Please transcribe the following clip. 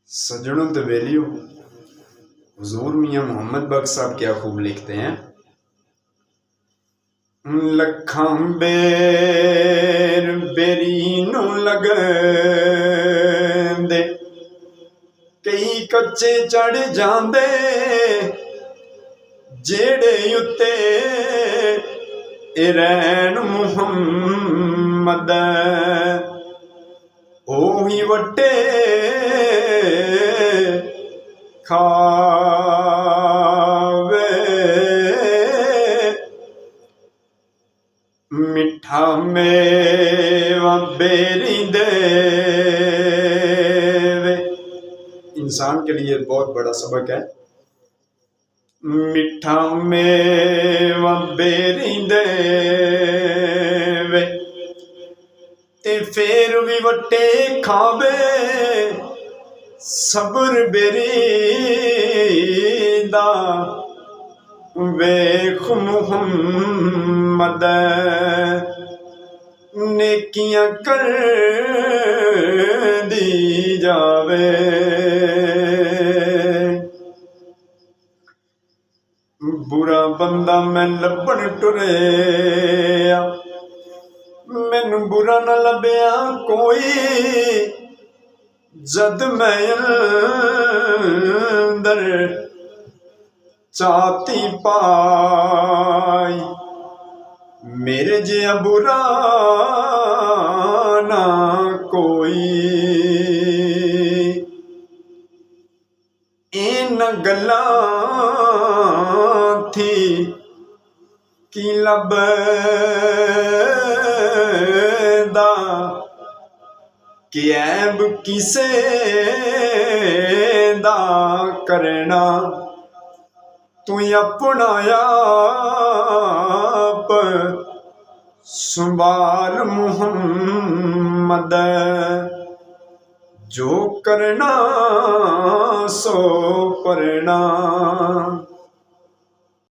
सज्जनों तो वेलियो हुजूर मियाँ मोहम्मद बख्श साहब क्या खूब लिखते हैं। लखां बेर बेरी नूं लगदे कई कच्चे चढ़ जांदे जेड़े उत्ते रहन मुहम्मद ओही वटे खावे मिठा मेवा बेरी देवे। इंसान के लिए बहुत बड़ा सबक है। मिठा मेवा बेरी देवे ते फेर भी वटे खावे सब्र बेरीदा वेख मुहम्मद नेकियां कर दी जावे। बुरा बंदा मैं लभण टुरिया मैनू बुरा न लभ्या कोई जद मैं अंदर चाहती पाई मेरे जिया बुरा ना कोई। इन गल्लां थी की लभदा कि ऐब किसे दा करना तू अपना आप संभाल मुहम्मद जो करना सो करना।